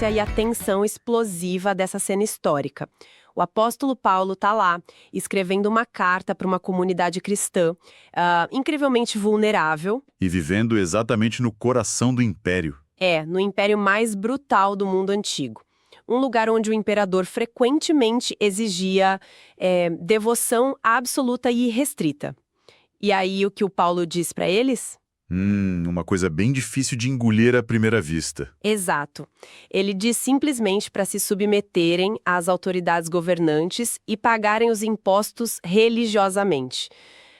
violência e a tensão explosiva dessa cena histórica. O apóstolo Paulo está lá, escrevendo uma carta para uma comunidade cristã, incrivelmente vulnerável. E vivendo exatamente no coração do império. No império mais brutal do mundo antigo. Um lugar onde o imperador frequentemente exigia devoção absoluta e irrestrita. E aí o que o Paulo diz para eles? Uma coisa bem difícil de engolir à primeira vista. Exato. Ele diz simplesmente para se submeterem às autoridades governantes e pagarem os impostos religiosamente.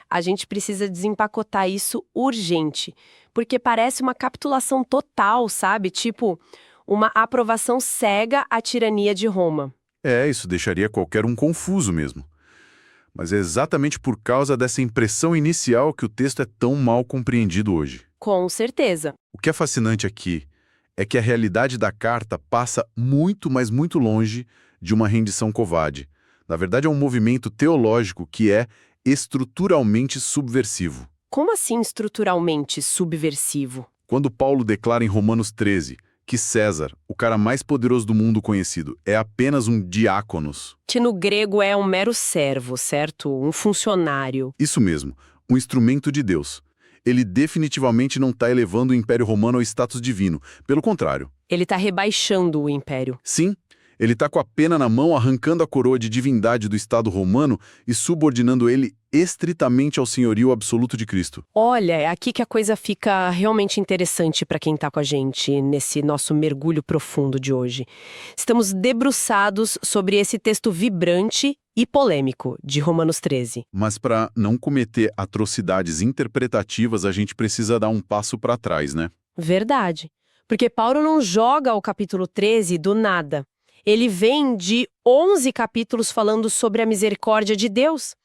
A gente precisa desempacotar isso urgente, porque parece uma capitulação total, sabe? Tipo, uma aprovação cega à tirania de Roma. Isso deixaria qualquer um confuso mesmo. Mas é exatamente por causa dessa impressão inicial que o texto é tão mal compreendido hoje. Com certeza. O que é fascinante aqui é que a realidade da carta passa muito, mas muito longe de uma rendição covarde. Na verdade, é um movimento teológico que é estruturalmente subversivo. Como assim estruturalmente subversivo? Quando Paulo declara em Romanos 13 que César, o cara mais poderoso do mundo conhecido, é apenas um diáconos. Que no grego é um mero servo, certo? Um funcionário. Isso mesmo, um instrumento de Deus. Ele definitivamente não está elevando o Império Romano ao status divino. Pelo contrário. Ele está rebaixando o império. Sim, ele está com a pena na mão, arrancando a coroa de divindade do Estado romano e subordinando ele estritamente ao senhorio absoluto de Cristo. Olha, é aqui que a coisa fica realmente interessante para quem está com a gente nesse nosso mergulho profundo de hoje. Estamos debruçados sobre esse texto vibrante e polêmico de Romanos 13. Mas para não cometer atrocidades interpretativas, a gente precisa dar um passo para trás, né? Verdade. Porque Paulo não joga o capítulo 13 do nada. Ele vem de 11 capítulos falando sobre a misericórdia de Deus.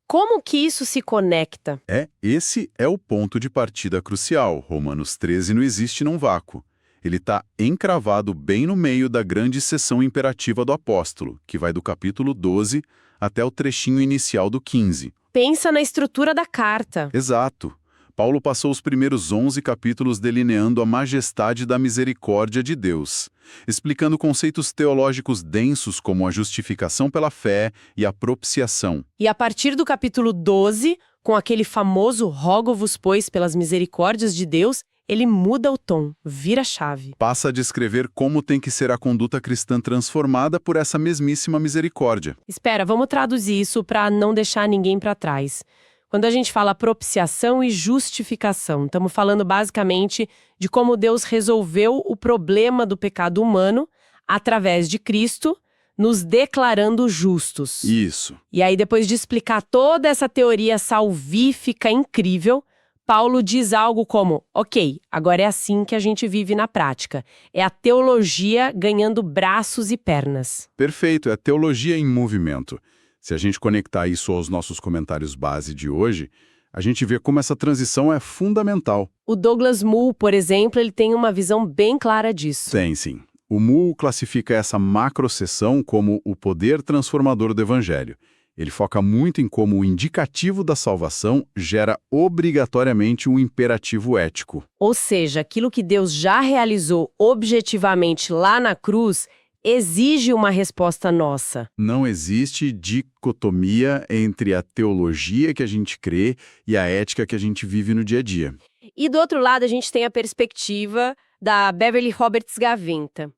Como que isso se conecta? Esse é o ponto de partida crucial. Romanos 13 não existe num vácuo. Ele está encravado bem no meio da grande sessão imperativa do apóstolo, que vai do capítulo 12 até o trechinho inicial do 15. Pensa na estrutura da carta. Exato. Paulo passou os primeiros 11 capítulos delineando a majestade da misericórdia de Deus, explicando conceitos teológicos densos como a justificação pela fé e a propiciação. E a partir do capítulo 12, com aquele famoso rogo-vos, pois, pelas misericórdias de Deus, ele muda o tom, vira a chave. Passa a descrever como tem que ser a conduta cristã transformada por essa mesmíssima misericórdia. Espera, vamos traduzir isso para não deixar ninguém para trás. Quando a gente fala propiciação e justificação, estamos falando basicamente de como Deus resolveu o problema do pecado humano através de Cristo, nos declarando justos. Isso. E aí, depois de explicar toda essa teoria salvífica incrível, Paulo diz algo como, ok, agora é assim que a gente vive na prática. É a teologia ganhando braços e pernas. Perfeito, é a teologia em movimento. Se a gente conectar isso aos nossos comentários base de hoje, a gente vê como essa transição é fundamental. O Douglas Moo, por exemplo, ele tem uma visão bem clara disso. Tem, sim. O Moo classifica essa macroseção como o poder transformador do Evangelho. Ele foca muito em como o indicativo da salvação gera obrigatoriamente um imperativo ético. Ou seja, aquilo que Deus já realizou objetivamente lá na cruz exige uma resposta nossa. Não existe dicotomia entre a teologia que a gente crê e a ética que a gente vive no dia a dia. E do outro lado, a gente tem a perspectiva da Beverly Roberts Gaventa.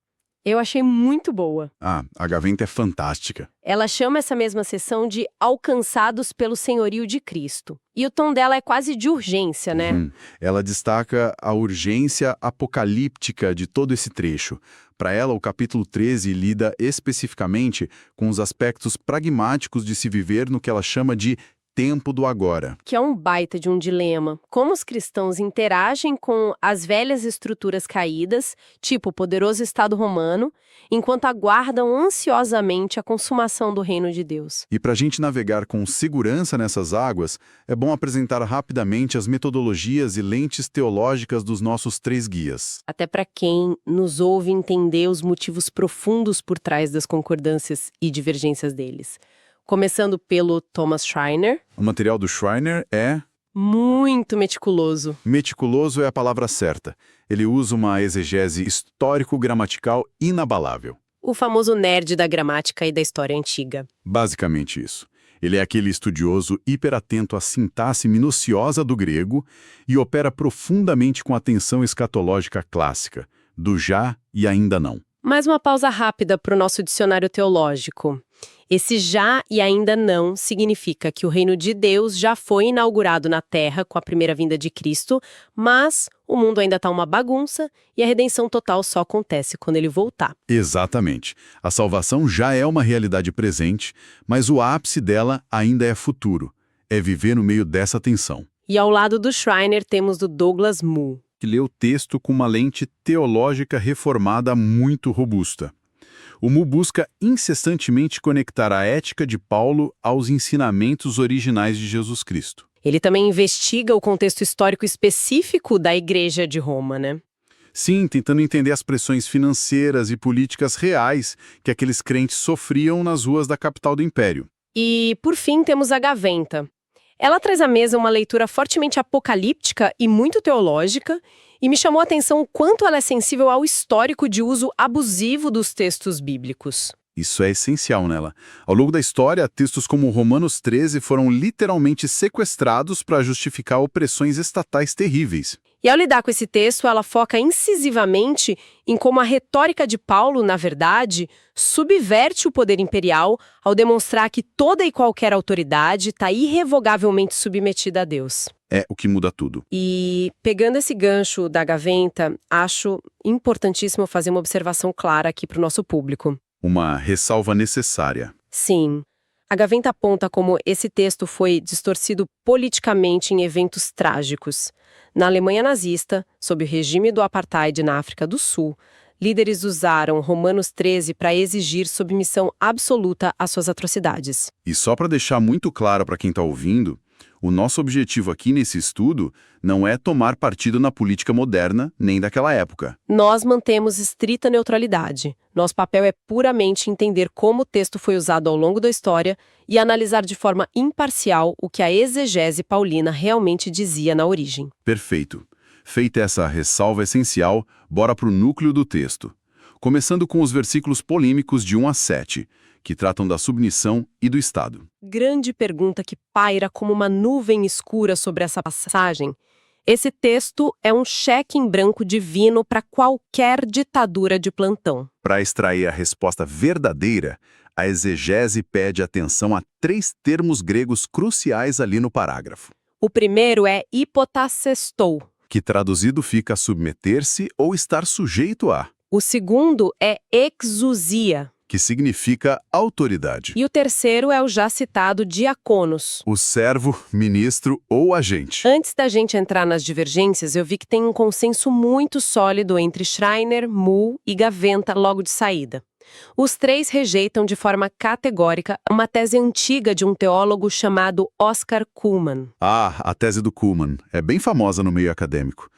Eu achei muito boa. A Gaventa é fantástica. Ela chama essa mesma sessão de alcançados pelo senhorio de Cristo. E o tom dela é quase de urgência, né? Ela destaca a urgência apocalíptica de todo esse trecho. Para ela, o capítulo 13 lida especificamente com os aspectos pragmáticos de se viver no que ela chama de tempo do agora. Que é um baita de um dilema. Como os cristãos interagem com as velhas estruturas caídas, tipo o poderoso Estado romano, enquanto aguardam ansiosamente a consumação do reino de Deus. E para a gente navegar com segurança nessas águas, é bom apresentar rapidamente as metodologias e lentes teológicas dos nossos 3 guias. Até para quem nos ouve entender os motivos profundos por trás das concordâncias e divergências deles. Começando pelo Thomas Schreiner. O material do Schreiner é Muito meticuloso. Meticuloso é a palavra certa. Ele usa uma exegese histórico-gramatical inabalável. O famoso nerd da gramática e da história antiga. Basicamente isso. Ele é aquele estudioso hiperatento à sintaxe minuciosa do grego e opera profundamente com a tensão escatológica clássica, do já e ainda não. Mais uma pausa rápida para o nosso dicionário teológico. Esse já e ainda não significa que o reino de Deus já foi inaugurado na Terra com a primeira vinda de Cristo, mas o mundo ainda está uma bagunça e a redenção total só acontece quando ele voltar. Exatamente. A salvação já é uma realidade presente, mas o ápice dela ainda é futuro. É viver no meio dessa tensão. E ao lado do Schreiner temos do Douglas Moo, Que lê o texto com uma lente teológica reformada muito robusta. O Moo busca incessantemente conectar a ética de Paulo aos ensinamentos originais de Jesus Cristo. Ele também investiga o contexto histórico específico da Igreja de Roma, né? Sim, tentando entender as pressões financeiras e políticas reais que aqueles crentes sofriam nas ruas da capital do Império. E, por fim, temos a Gaventa. Ela traz à mesa uma leitura fortemente apocalíptica e muito teológica, e me chamou a atenção o quanto ela é sensível ao histórico de uso abusivo dos textos bíblicos. Isso é essencial nela. Ao longo da história, textos como Romanos 13 foram literalmente sequestrados para justificar opressões estatais terríveis. E ao lidar com esse texto, ela foca incisivamente em como a retórica de Paulo, na verdade, subverte o poder imperial ao demonstrar que toda e qualquer autoridade está irrevogavelmente submetida a Deus. É o que muda tudo. E, pegando esse gancho da Gaventa, acho importantíssimo fazer uma observação clara aqui para o nosso público. Uma ressalva necessária. Sim, a Gaventa aponta como esse texto foi distorcido politicamente em eventos trágicos. Na Alemanha nazista, sob o regime do apartheid na África do Sul, líderes usaram Romanos 13 para exigir submissão absoluta às suas atrocidades. E só para deixar muito claro para quem está ouvindo, o nosso objetivo aqui nesse estudo não é tomar partido na política moderna nem daquela época. Nós mantemos estrita neutralidade. Nosso papel é puramente entender como o texto foi usado ao longo da história e analisar de forma imparcial o que a exegese paulina realmente dizia na origem. Perfeito. Feita essa ressalva essencial, bora para o núcleo do texto. Começando com os versículos polêmicos de 1 a 7, que tratam da submissão e do Estado. Grande pergunta que paira como uma nuvem escura sobre essa passagem. Esse texto é um cheque em branco divino para qualquer ditadura de plantão. Para extrair a resposta verdadeira, a exegese pede atenção a 3 termos gregos cruciais ali no parágrafo, O primeiro é hipotassestou. que traduzido fica submeter-se ou estar sujeito a, O segundo é exousia. que significa autoridade. E o terceiro é o já citado diaconos. O servo, ministro ou agente. Antes da gente entrar nas divergências, eu vi que tem um consenso muito sólido entre Schreiner, Moo e Gaventa logo de saída. Os 3 rejeitam de forma categórica uma tese antiga de um teólogo chamado Oscar Cullmann. Ah, a tese do Cullmann é bem famosa no meio acadêmico.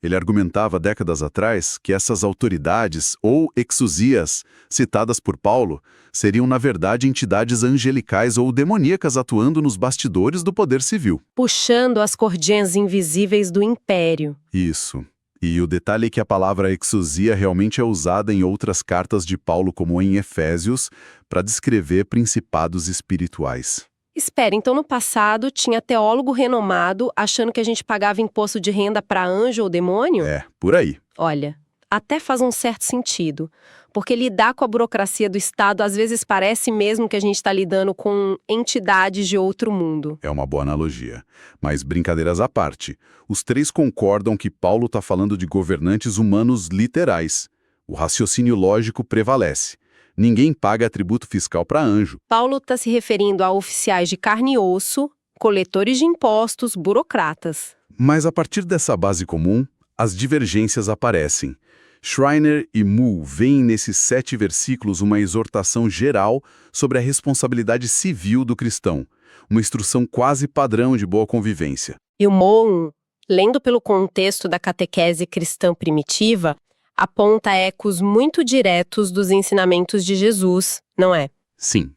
Ele argumentava décadas atrás que essas autoridades, ou exousias, citadas por Paulo, seriam na verdade entidades angelicais ou demoníacas atuando nos bastidores do poder civil. Puxando as cordinhas invisíveis do império. Isso. E o detalhe é que a palavra exousia realmente é usada em outras cartas de Paulo, como em Efésios, para descrever principados espirituais. Espera, então no passado tinha teólogo renomado achando que a gente pagava imposto de renda para anjo ou demônio? É, por aí. Olha, até faz um certo sentido, porque lidar com a burocracia do Estado às vezes parece mesmo que a gente está lidando com entidades de outro mundo. É uma boa analogia. Mas brincadeiras à parte, os 3 concordam que Paulo está falando de governantes humanos literais. O raciocínio lógico prevalece. Ninguém paga tributo fiscal para anjo. Paulo está se referindo a oficiais de carne e osso, coletores de impostos, burocratas. Mas a partir dessa base comum, as divergências aparecem. Schreiner e Moo veem nesses 7 versículos uma exortação geral sobre a responsabilidade civil do cristão, uma instrução quase padrão de boa convivência. E o Moo, lendo pelo contexto da catequese cristã primitiva, aponta ecos muito diretos dos ensinamentos de Jesus, não é? Sim,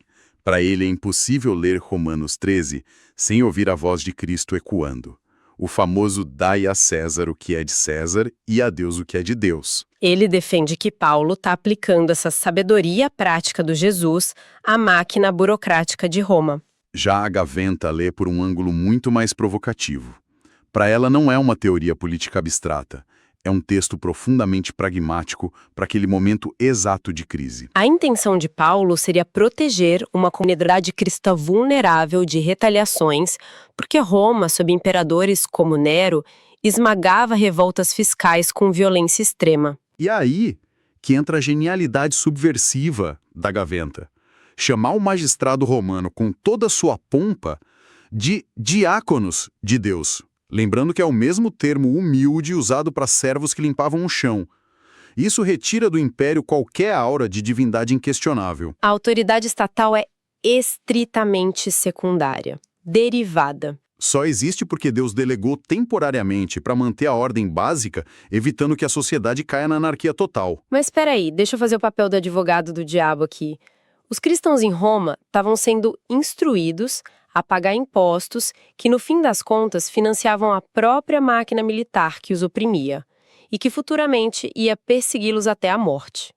para ele é impossível ler Romanos 13 sem ouvir a voz de Cristo ecoando. o famoso dai a César o que é de César e a Deus o que é de Deus. Ele defende que Paulo está aplicando essa sabedoria prática do Jesus à máquina burocrática de Roma. Já a Gaventa lê por um ângulo muito mais provocativo. Para ela não é uma teoria política abstrata, é um texto profundamente pragmático para aquele momento exato de crise. A intenção de Paulo seria proteger uma comunidade cristã vulnerável de retaliações, porque Roma, sob imperadores como Nero, esmagava revoltas fiscais com violência extrema. E aí que entra a genialidade subversiva da Gaventa. Chamar o magistrado romano com toda a sua pompa de diáconos de Deus. Lembrando que é o mesmo termo humilde usado para servos que limpavam o chão. Isso retira do império qualquer aura de divindade inquestionável. A autoridade estatal é estritamente secundária, derivada. Só existe porque Deus delegou temporariamente para manter a ordem básica, evitando que a sociedade caia na anarquia total. Mas espera aí, deixa eu fazer o papel do advogado do diabo aqui. Os cristãos em Roma estavam sendo instruídos a pagar impostos que, no fim das contas, financiavam a própria máquina militar que os oprimia e que futuramente ia persegui-los até a morte.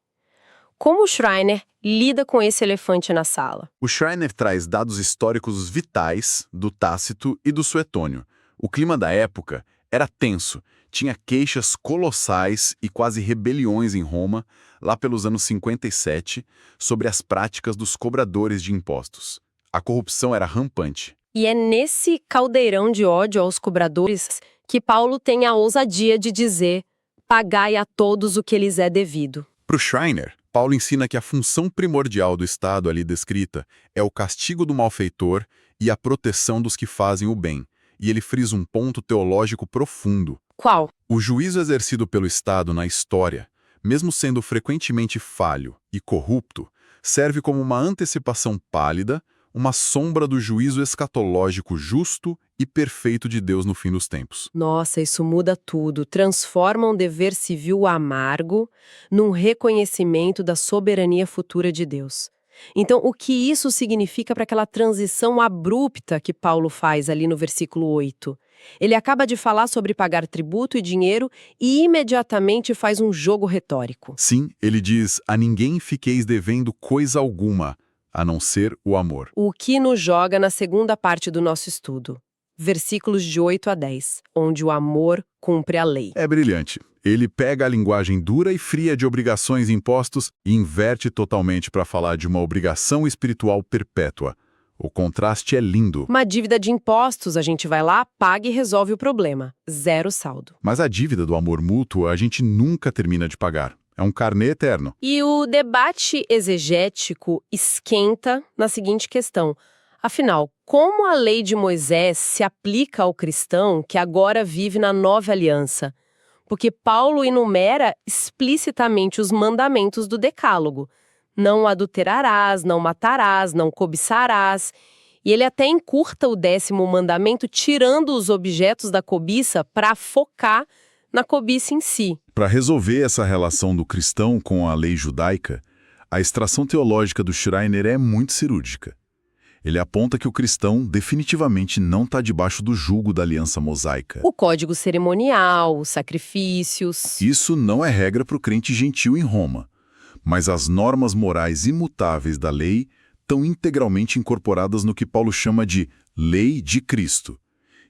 Como o Schreiner lida com esse elefante na sala? O Schreiner traz dados históricos vitais do Tácito e do Suetônio. O clima da época era tenso, tinha queixas colossais e quase rebeliões em Roma, lá pelos anos 57, sobre as práticas dos cobradores de impostos. A corrupção era rampante. E é nesse caldeirão de ódio aos cobradores que Paulo tem a ousadia de dizer: pagai a todos o que lhes é devido. Para o Schreiner, Paulo ensina que a função primordial do Estado ali descrita é o castigo do malfeitor e a proteção dos que fazem o bem. E ele frisa um ponto teológico profundo. Qual? O juízo exercido pelo Estado na história, mesmo sendo frequentemente falho e corrupto, serve como uma antecipação pálida, uma sombra do juízo escatológico justo e perfeito de Deus no fim dos tempos. Nossa, isso muda tudo. Transforma um dever civil amargo num reconhecimento da soberania futura de Deus. Então, o que isso significa para aquela transição abrupta que Paulo faz ali no versículo 8? Ele acaba de falar sobre pagar tributo e dinheiro e imediatamente faz um jogo retórico. Sim, ele diz: a ninguém fiqueis devendo coisa alguma, a não ser o amor. O que nos joga na segunda parte do nosso estudo, versículos de 8 a 10, onde o amor cumpre a lei. É brilhante. Ele pega a linguagem dura e fria de obrigações e impostos e inverte totalmente para falar de uma obrigação espiritual perpétua. O contraste é lindo. Uma dívida de impostos, a gente vai lá, paga e resolve o problema. Zero saldo. Mas a dívida do amor mútuo a gente nunca termina de pagar. É um carnê eterno. E o debate exegético esquenta na seguinte questão. Afinal, como a lei de Moisés se aplica ao cristão que agora vive na nova aliança? Porque Paulo enumera explicitamente os mandamentos do Decálogo. Não adulterarás, não matarás, não cobiçarás. E ele até encurta o 10º mandamento, tirando os objetos da cobiça para focar na cobiça em si. Para resolver essa relação do cristão com a lei judaica, a extração teológica do Schreiner é muito cirúrgica. Ele aponta que o cristão definitivamente não está debaixo do jugo da aliança mosaica. O código cerimonial, os sacrifícios. Isso não é regra para o crente gentil em Roma, mas as normas morais imutáveis da lei estão integralmente incorporadas no que Paulo chama de lei de Cristo.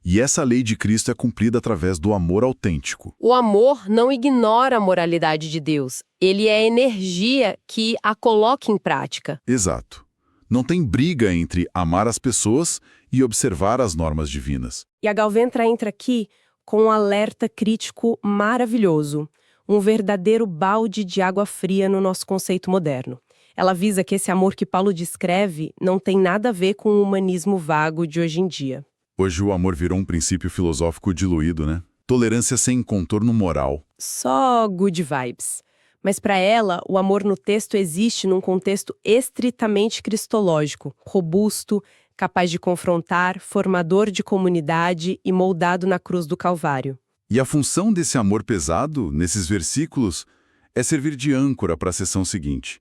E essa lei de Cristo é cumprida através do amor autêntico. O amor não ignora a moralidade de Deus. Ele é a energia que a coloca em prática. Exato. Não tem briga entre amar as pessoas e observar as normas divinas. E a Galventra entra aqui com um alerta crítico maravilhoso. Um verdadeiro balde de água fria no nosso conceito moderno. Ela avisa que esse amor que Paulo descreve não tem nada a ver com o humanismo vago de hoje em dia. Hoje o amor virou um princípio filosófico diluído, né? Tolerância sem contorno moral. Só good vibes. Mas para ela, o amor no texto existe num contexto estritamente cristológico, robusto, capaz de confrontar, formador de comunidade e moldado na cruz do Calvário. E a função desse amor pesado, nesses versículos, é servir de âncora para a sessão seguinte.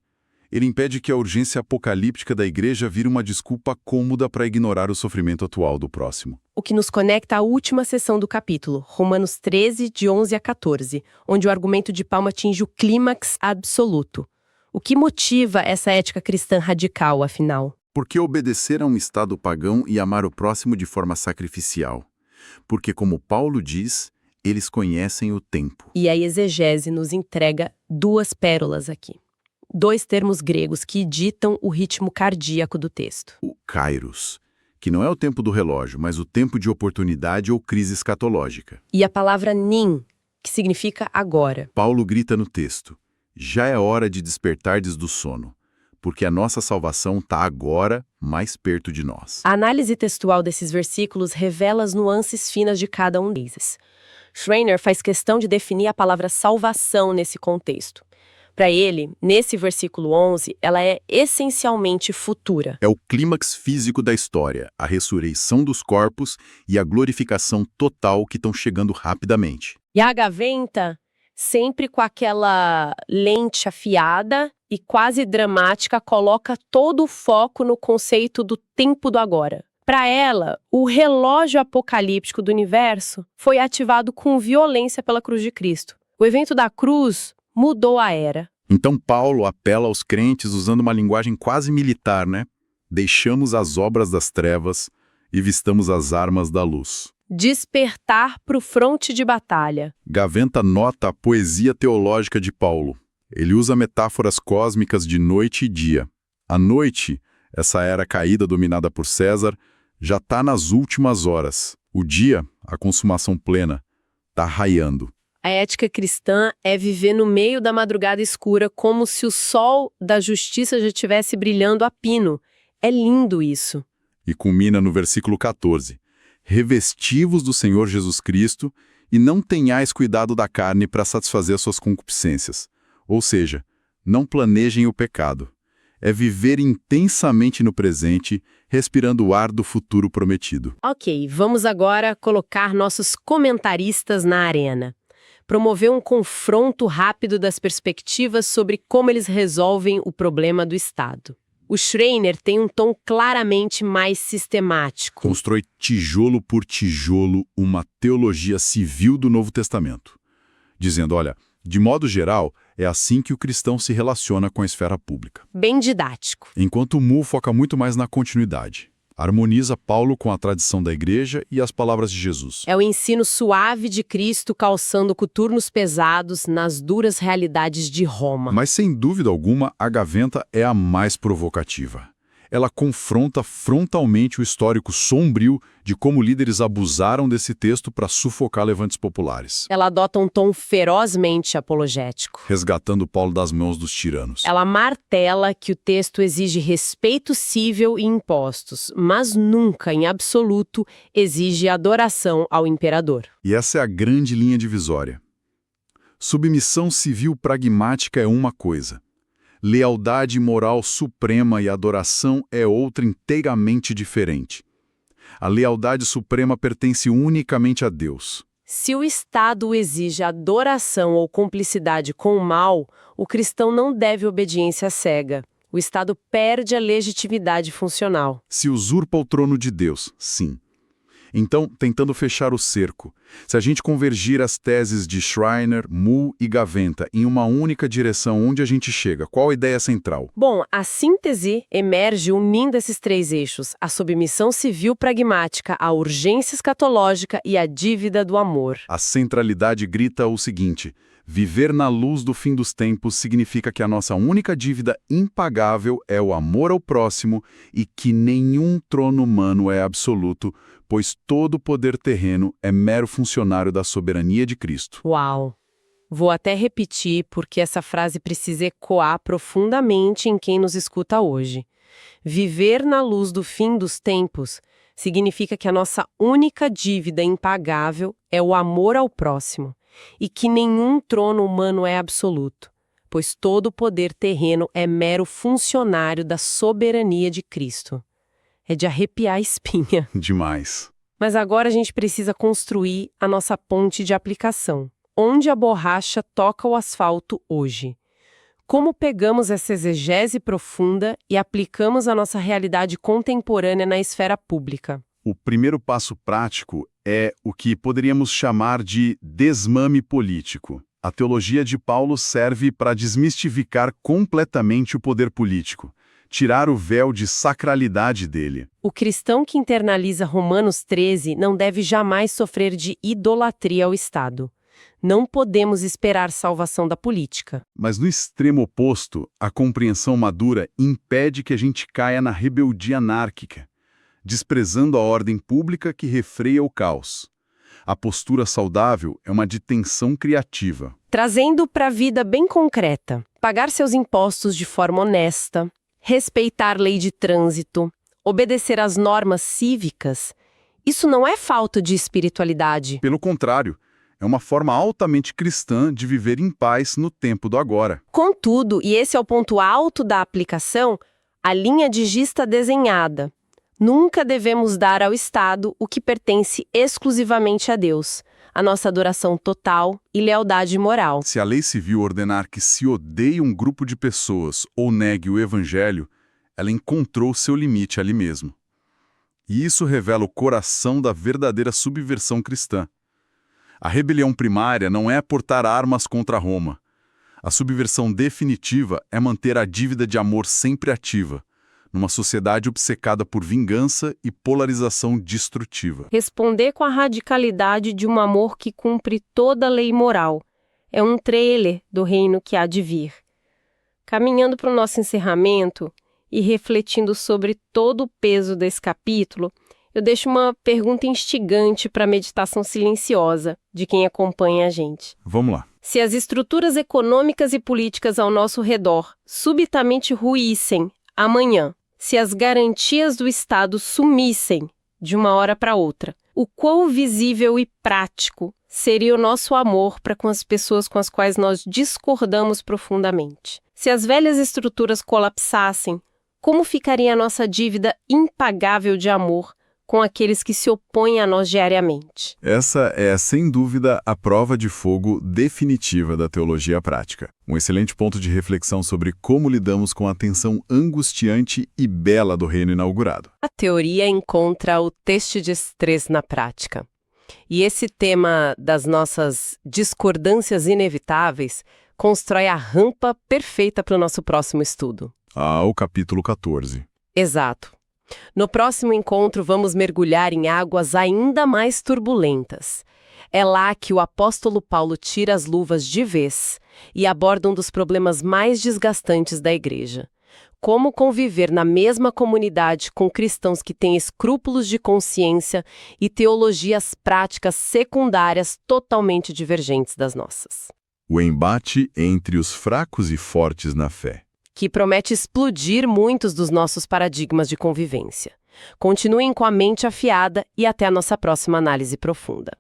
Ele impede que a urgência apocalíptica da igreja vire uma desculpa cômoda para ignorar o sofrimento atual do próximo. O que nos conecta à última seção do capítulo, Romanos 13, de 11 a 14, onde o argumento de Paulo atinge o clímax absoluto. O que motiva essa ética cristã radical, afinal? Porque obedecer a um estado pagão e amar o próximo de forma sacrificial. Porque, como Paulo diz, eles conhecem o tempo. E a exegese nos entrega duas pérolas aqui. Dois termos gregos que ditam o ritmo cardíaco do texto. O kairos, que não é o tempo do relógio, mas o tempo de oportunidade ou crise escatológica. E a palavra nin, que significa agora. Paulo grita no texto, já é hora de despertardes do sono, porque a nossa salvação está agora mais perto de nós. A análise textual desses versículos revela as nuances finas de cada um deles. Schreiner faz questão de definir a palavra salvação nesse contexto. Para ele, nesse versículo 11, ela é essencialmente futura. É o clímax físico da história, a ressurreição dos corpos e a glorificação total que estão chegando rapidamente. E a Gaventa, sempre com aquela lente afiada e quase dramática, coloca todo o foco no conceito do tempo do agora. Para ela, o relógio apocalíptico do universo foi ativado com violência pela cruz de Cristo. O evento da cruz mudou a era. Então Paulo apela aos crentes usando uma linguagem quase militar, né? Deixamos as obras das trevas e vistamos as armas da luz. Despertar para o fronte de batalha. Gaventa nota a poesia teológica de Paulo. Ele usa metáforas cósmicas de noite e dia. A noite, essa era caída dominada por César, já está nas últimas horas. O dia, a consumação plena, está raiando. A ética cristã é viver no meio da madrugada escura como se o sol da justiça já estivesse brilhando a pino. É lindo isso. E culmina no versículo 14. Revesti-vos do Senhor Jesus Cristo e não tenhais cuidado da carne para satisfazer suas concupiscências. Ou seja, não planejem o pecado. É viver intensamente no presente, respirando o ar do futuro prometido. Ok, vamos agora colocar nossos comentaristas na arena. Promover um confronto rápido das perspectivas sobre como eles resolvem o problema do Estado. O Schreiner tem um tom claramente mais sistemático. Constrói tijolo por tijolo uma teologia civil do Novo Testamento, dizendo, olha, de modo geral, é assim que o cristão se relaciona com a esfera pública. Bem didático. Enquanto o Mu foca muito mais na continuidade. Harmoniza Paulo com a tradição da igreja e as palavras de Jesus. É o ensino suave de Cristo calçando coturnos pesados nas duras realidades de Roma. Mas, sem dúvida alguma, a Gaventa é a mais provocativa. Ela confronta frontalmente o histórico sombrio de como líderes abusaram desse texto para sufocar levantes populares. Ela adota um tom ferozmente apologético. Resgatando Paulo das mãos dos tiranos. Ela martela que o texto exige respeito cível e impostos, mas nunca, em absoluto, exige adoração ao imperador. E essa é a grande linha divisória. Submissão civil pragmática é uma coisa. Lealdade moral suprema e adoração é outra inteiramente diferente. A lealdade suprema pertence unicamente a Deus. Se o Estado exige adoração ou cumplicidade com o mal, o cristão não deve obediência cega. O Estado perde a legitimidade funcional. Se usurpa o trono de Deus, sim. Então, tentando fechar o cerco, se a gente convergir as teses de Schreiner, Mu e Gaventa em uma única direção, onde a gente chega? Qual a ideia central? Bom, a síntese emerge unindo esses três eixos, a submissão civil pragmática, a urgência escatológica e a dívida do amor. A centralidade grita o seguinte: viver na luz do fim dos tempos significa que a nossa única dívida impagável é o amor ao próximo e que nenhum trono humano é absoluto, pois todo poder terreno é mero funcionário da soberania de Cristo. Uau! Vou até repetir porque essa frase precisa ecoar profundamente em quem nos escuta hoje. Viver na luz do fim dos tempos significa que a nossa única dívida impagável é o amor ao próximo e que nenhum trono humano é absoluto, pois todo poder terreno é mero funcionário da soberania de Cristo. É de arrepiar a espinha. Demais. Mas agora a gente precisa construir a nossa ponte de aplicação. Onde a borracha toca o asfalto hoje? Como pegamos essa exegese profunda e aplicamos a nossa realidade contemporânea na esfera pública? O primeiro passo prático é o que poderíamos chamar de desmame político. A teologia de Paulo serve para desmistificar completamente o poder político, tirar o véu de sacralidade dele. O cristão que internaliza Romanos 13 não deve jamais sofrer de idolatria ao Estado. Não podemos esperar salvação da política. Mas no extremo oposto, a compreensão madura impede que a gente caia na rebeldia anárquica, desprezando a ordem pública que refreia o caos. A postura saudável é uma de tensão criativa. Trazendo para a vida bem concreta, pagar seus impostos de forma honesta, respeitar lei de trânsito, obedecer às normas cívicas, isso não é falta de espiritualidade. Pelo contrário, é uma forma altamente cristã de viver em paz no tempo do agora. Contudo, e esse é o ponto alto da aplicação, a linha de giz está desenhada. Nunca devemos dar ao Estado o que pertence exclusivamente a Deus, a nossa adoração total e lealdade moral. Se a lei civil ordenar que se odeie um grupo de pessoas ou negue o evangelho, ela encontrou seu limite ali mesmo. E isso revela o coração da verdadeira subversão cristã. A rebelião primária não é portar armas contra Roma. A subversão definitiva é manter a dívida de amor sempre ativa, numa sociedade obcecada por vingança e polarização destrutiva. Responder com a radicalidade de um amor que cumpre toda a lei moral. É um trailer do reino que há de vir. Caminhando para o nosso encerramento e refletindo sobre todo o peso desse capítulo, eu deixo uma pergunta instigante para a meditação silenciosa de quem acompanha a gente. Vamos lá. Se as estruturas econômicas e políticas ao nosso redor subitamente ruíssem amanhã, se as garantias do Estado sumissem de uma hora para outra, o quão visível e prático seria o nosso amor para com as pessoas com as quais nós discordamos profundamente? Se as velhas estruturas colapsassem, como ficaria a nossa dívida impagável de amor com aqueles que se opõem a nós diariamente? Essa é, sem dúvida, a prova de fogo definitiva da teologia prática. Um excelente ponto de reflexão sobre como lidamos com a tensão angustiante e bela do reino inaugurado. A teoria encontra o teste de estresse na prática. E esse tema das nossas discordâncias inevitáveis constrói a rampa perfeita para o nosso próximo estudo. O capítulo 14. Exato. No próximo encontro, vamos mergulhar em águas ainda mais turbulentas. É lá que o apóstolo Paulo tira as luvas de vez e aborda um dos problemas mais desgastantes da igreja. Como conviver na mesma comunidade com cristãos que têm escrúpulos de consciência e teologias práticas secundárias totalmente divergentes das nossas. O embate entre os fracos e fortes na fé, que promete explodir muitos dos nossos paradigmas de convivência. Continuem com a mente afiada e até a nossa próxima análise profunda.